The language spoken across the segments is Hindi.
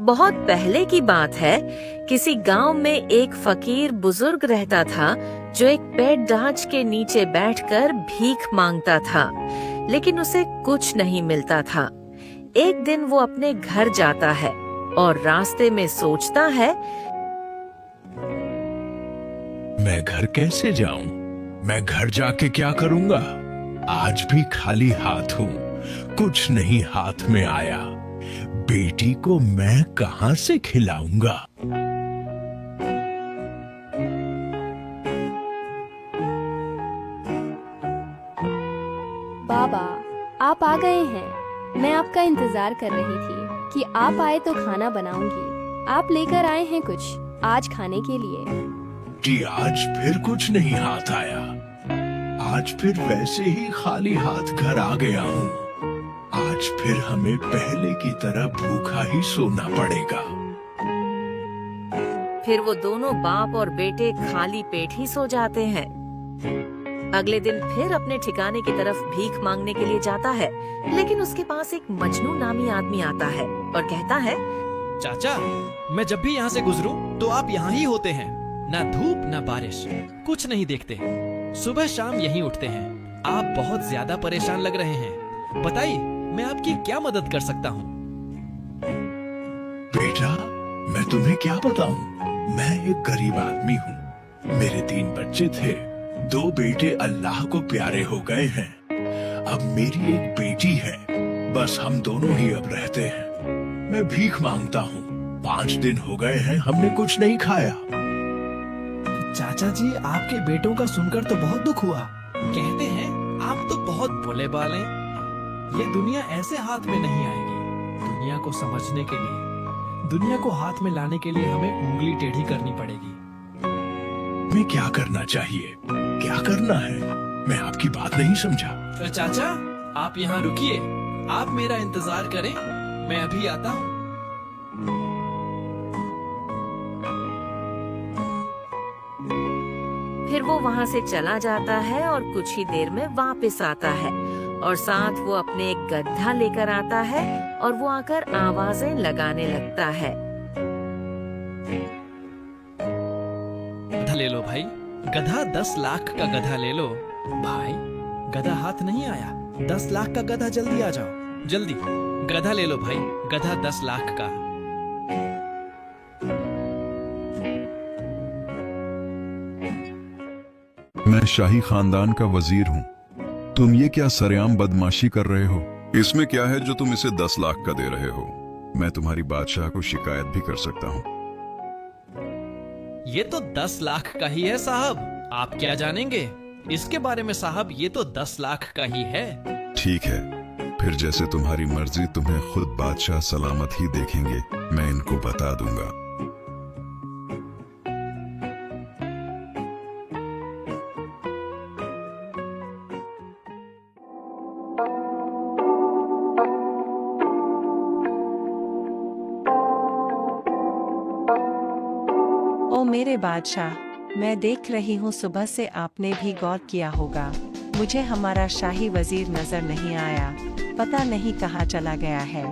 बहुत पहले की बात है, किसी गांव में एक फकीर बुजुर्ग रहता था जो एक पेड़ डांच के नीचे बैठकर भीख मांगता था, लेकिन उसे कुछ नहीं मिलता था। एक दिन वो अपने घर जाता है और रास्ते में सोचता है, मैं घर कैसे जाऊं? मैं घर जाके क्या करूंगा? आज भी खाली हाथ हूं, कुछ नहीं हाथ में आया। बेटी को मैं कहां से खिलाऊंगा? बाबा, आप आ गए हैं। मैं आपका इंतजार कर रही थी कि आप आए तो खाना बनाऊंगी। आप लेकर आए हैं कुछ आज खाने के लिए। जी आज फिर कुछ नहीं हाथ आया। आज फिर वैसे ही खाली हाथ घर आ गया हूँ। आज फिर हमें पहले की तरह भूखा ही सोना पड़ेगा। फिर वो दोनों बाप और बेटे खाली पेट ही सो जाते हैं। अगले दिन फिर अपने ठिकाने की तरफ भीख मांगने के लिए जाता है, लेकिन उसके पास एक मजनू नामी आदमी आता है और कहता है, चाचा, मैं जब भी यहाँ से गुजरूं तो आप यहाँ ही होते हैं। ना धूप ना बारिश, कुछ नहीं देखते। सुबह शाम यहीं उठते हैं। आप बहुत ज्यादा परेशान लग रहे हैं। बताइए, मैं आपकी क्या मदद कर सकता हूँ? बेटा, मैं तुम्हें क्या बताऊं? मैं एक गरीब आदमी हूँ। मेरे 3 बच्चे थे। 2 बेटे अल्लाह को प्यारे हो गए हैं। अब मेरी एक बेटी है। बस हम दोनों ही अब रहते हैं। मैं भीख मांगता हूँ। 5 दिन हो गए हैं, हमने कुछ नहीं खाया। चाचा जी, आपके बेटों का सुनकर तो बहुत दुख हुआ। कहते हैं आप तो बहुत भोले भाले। ये दुनिया ऐसे हाथ में नहीं आएगी। दुनिया को समझने के लिए, दुनिया को हाथ में लाने के लिए हमें उंगली टेढ़ी करनी पड़ेगी। मैं क्या करना चाहिए? क्या करना है? मैं आपकी बात नहीं समझा। चाचा, आप यहाँ रुकिए। आप मेरा इंतजार करें, मैं अभी आता हूँ। फिर वो वहाँ से चला जाता है और कुछ ही देर में वापस आता है और साथ वो अपने एक गधा लेकर आता है और वो आकर आवाजें लगाने लगता है। गधा ले लो भाई, गधा 10 लाख का गधा ले लो। भाई, गधा हाथ नहीं आया। 10 लाख का गधा, जल्दी आ जाओ, जल्दी। गधा ले लो भाई, गधा 10 लाख का। मैं शाही खानदान का वजीर हूँ। तुम ये क्या सरेआम बदमाशी कर रहे हो? इसमें क्या है जो तुम इसे 10 लाख का दे रहे हो? मैं तुम्हारी बादशाह को शिकायत भी कर सकता हूँ। ये तो 10 लाख का ही है साहब। आप क्या जानेंगे इसके बारे में साहब? ये तो 10 लाख का ही है। ठीक है, फिर जैसे तुम्हारी मर्जी। तुम्हें खुद बादशाह सलामत ही देखेंगे। मैं इनको बता दूंगा। ओ मेरे बादशाह, मैं देख रही हूँ सुबह से आपने भी गौर किया होगा, मुझे हमारा शाही वजीर नजर नहीं आया। पता नहीं कहाँ चला गया है।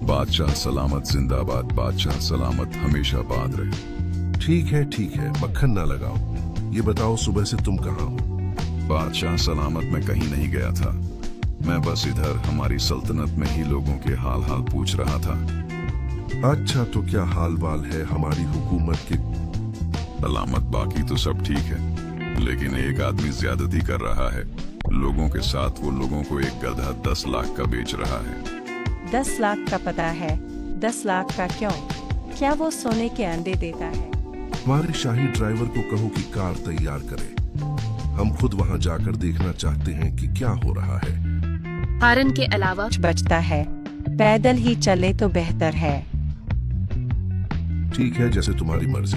बादशाह सलामत जिंदाबाद। बादशाह सलामत हमेशा बाद रहे। ठीक है, मक्खन ना लगाओ। ये बताओ, सुबह से तुम कहाँ हो? बादशाह सलामत मैं कहीं नहीं गया था। मैं बस इधर हमारी सल्तनत में ही लोगों के हाल पूछ रहा था। अच्छा, तो क्या हाल वाल है हमारी हुकूमत के? सलामत, बाकी तो सब ठीक है, लेकिन एक आदमी ज्यादती कर रहा है। लोगों के साथ वो लोगों को एक गधा 10 लाख का बेच रहा है। 10 लाख का पता है? 10 लाख का क्यों? क्या वो सोने के अंडे देता है? हमारे शाही ड्राइवर को कहो कि कार तैयार करे। हम खुद वहाँ जाकर देखना चाहते हैं कि क्या हो रहा है। हारन के अलावा बचता है, पैदल ही चले तो बेहतर है। ठीक है, जैसे तुम्हारी मर्जी।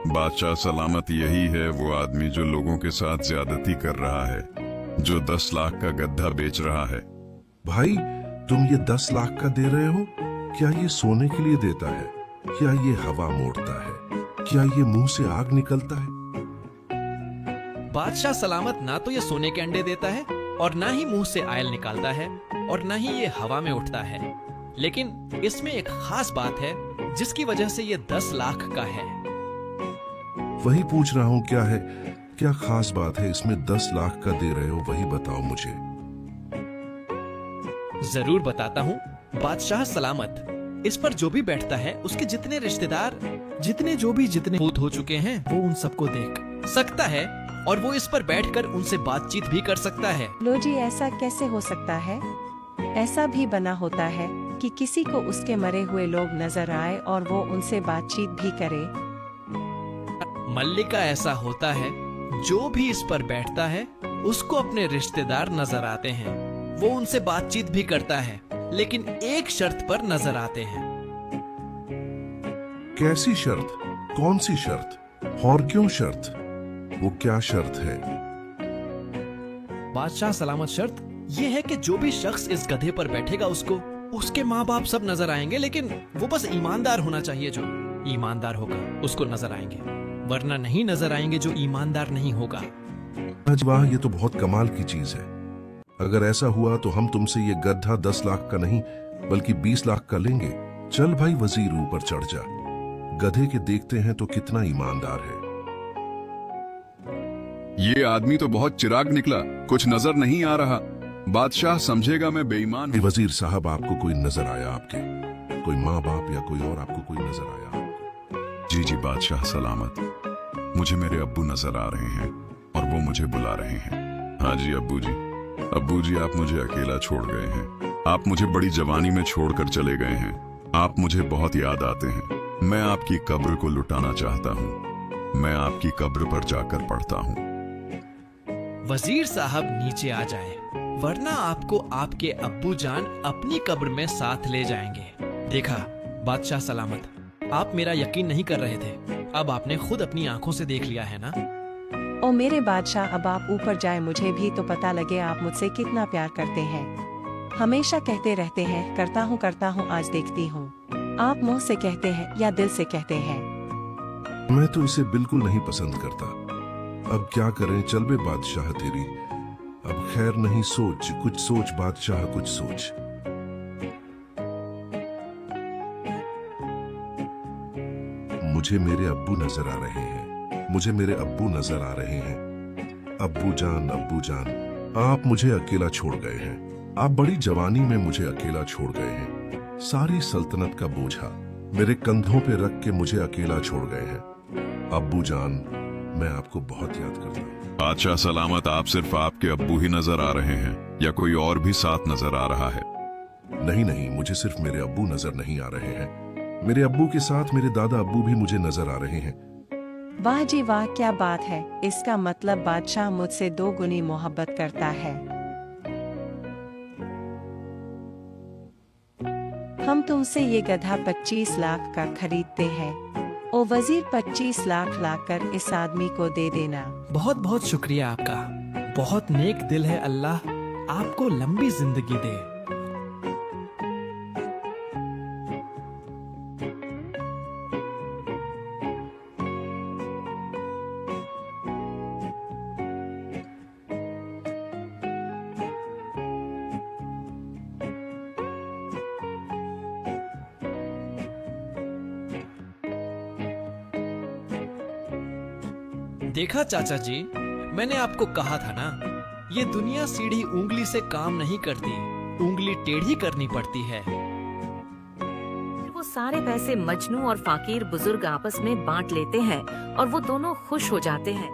बादशाह सलामत यही है वो आदमी जो लोगों के साथ ज्यादती कर रहा है। जो 10 लाख का गद्दा बेच रहा है। भाई तुम ये 10 लाख का दे रहे हो? क्या ये सोने के लिए देता है? क्या ये हवा मोड़ता है? क्या ये मुंह से आग निकलता है? बादशाह सलामत ना तो ये सोने के अंडे देता है और ना ही मुंह से आयल निकालता है और ना ही ये हवा में उठता है, लेकिन इसमें एक खास बात है जिसकी वजह से ये 10 लाख का है। वही पूछ रहा हूँ, क्या है? क्या खास बात है इसमें? 10 लाख का दे रहे हो, वही बताओ मुझे। जरूर बताता हूँ बादशाह सलामत। इस पर जो भी बैठता है उसके जितने रिश्तेदार, जितने भूत हो चुके हैं, वो उन सबको देख सकता है और वो इस पर बैठकर उनसे बातचीत भी कर सकता है। लो जी, ऐसा कैसे हो सकता है? ऐसा भी बना होता है कि किसी को उसके मरे हुए लोग नजर आए और वो उनसे बातचीत भी करे। मल्लिका, ऐसा होता है जो भी इस पर बैठता है उसको अपने रिश्तेदार नजर आते हैं। वो उनसे बातचीत भी करता है, लेकिन एक शर्त पर नजर आते हैं। कैसी शर्त? कौन सी शर्त? और क्यों शर्त? वो क्या शर्त है? बादशाह सलामत, शर्त ये है कि जो भी शख्स इस गधे पर बैठेगा उसको उसके माँ बाप सब नजर आएंगे, लेकिन वो बस ईमानदार होना चाहिए। जो ईमानदार होगा उसको नजर आएंगे, वरना नहीं नजर आएंगे जो ईमानदार नहीं होगा। आज वाह, ये तो बहुत कमाल की चीज है। अगर ऐसा हुआ तो हम तुमसे ये गड्ढा 10 लाख का नहीं बल्कि 20 लाख का लेंगे। चल भाई वजीर, ऊपर चढ़ जा। गधे के देखते हैं तो कितना ईमानदार है। ये आदमी तो बहुत चिराग निकला, कुछ नजर नहीं आ रहा। बादशाह समझेगा मैं बेईमान हूं। वजीर साहब, आपको कोई नजर आया? आपके कोई माँ बाप या कोई और आपको कोई नजर आया? जी जी बादशाह सलामत, मुझे मेरे अब्बू नजर आ रहे हैं और वो मुझे बुला रहे हैं। हाँ जी अब्बू जी। अब्बू जी, आप मुझे अकेला छोड़ गए हैं। आप मुझे बड़ी जवानी में छोड़कर चले गए हैं। आप मुझे बहुत याद आते हैं। मैं आपकी कब्र को लुटाना चाहता हूँ। मैं आपकी कब्र पर जाकर पढ़ता हूँ। वजीर साहब नीचे आ जाएं, वरना आपको आपके अब्बू जान अपनी कब्र में साथ ले जाएंगे। देखा बादशाह सलामत, आप मेरा यकीन नहीं कर रहे थे, अब आपने खुद अपनी आंखों से देख लिया है ना। ओ मेरे बादशाह, अब आप ऊपर जाए, मुझे भी तो पता लगे आप मुझसे कितना प्यार करते हैं। हमेशा कहते रहते हैं करता हूँ, आज देखती हूँ। आप मुंह से कहते हैं या दिल से कहते हैं? मैं तो इसे बिल्कुल नहीं पसंद करता। अब क्या करें? चल बे बादशाह तेरी। अब खैर नहीं, सोच कुछ सोच बादशाह, कुछ सोच। मुझे मेरे अब्बू नजर आ रहे हैं। मुझे मेरे अब्बू नजर आ रहे हैं। अब्बू जान, आप मुझे अकेला छोड़ गए हैं। आप बड़ी जवानी में मुझे अकेला छोड़ गए हैं। सारी सल्तनत का बोझा मेरे कंधों पे रख के मुझे अकेला छोड़ गए हैं। अब्बू जान, मैं आपको बहुत याद करता हूँ। बादशाह सलामत, आप सिर्फ आपके अब्बू ही नजर आ रहे हैं या कोई और भी साथ नजर आ रहा है? नहीं, मुझे सिर्फ मेरे अब्बू नजर नहीं आ रहे हैं। मेरे अब्बू के साथ मेरे दादा अब्बू भी मुझे नजर आ रहे हैं। वाह जी वाह, क्या बात है! इसका मतलब बादशाह मुझसे 2 गुनी मोहब्बत करता है। हम तुमसे ये गधा 25 लाख का खरीदते हैं। ओ वजीर, 25 लाख लाकर इस आदमी को दे देना। बहुत बहुत शुक्रिया आपका, बहुत नेक दिल है। अल्लाह आपको लंबी जिंदगी दे। देखा चाचा जी, मैंने आपको कहा था ना, ये दुनिया सीधी उंगली से काम नहीं करती, उंगली टेढ़ी करनी पड़ती है। वो सारे पैसे मजनू और फाकीर बुजुर्ग आपस में बांट लेते हैं और वो दोनों खुश हो जाते हैं।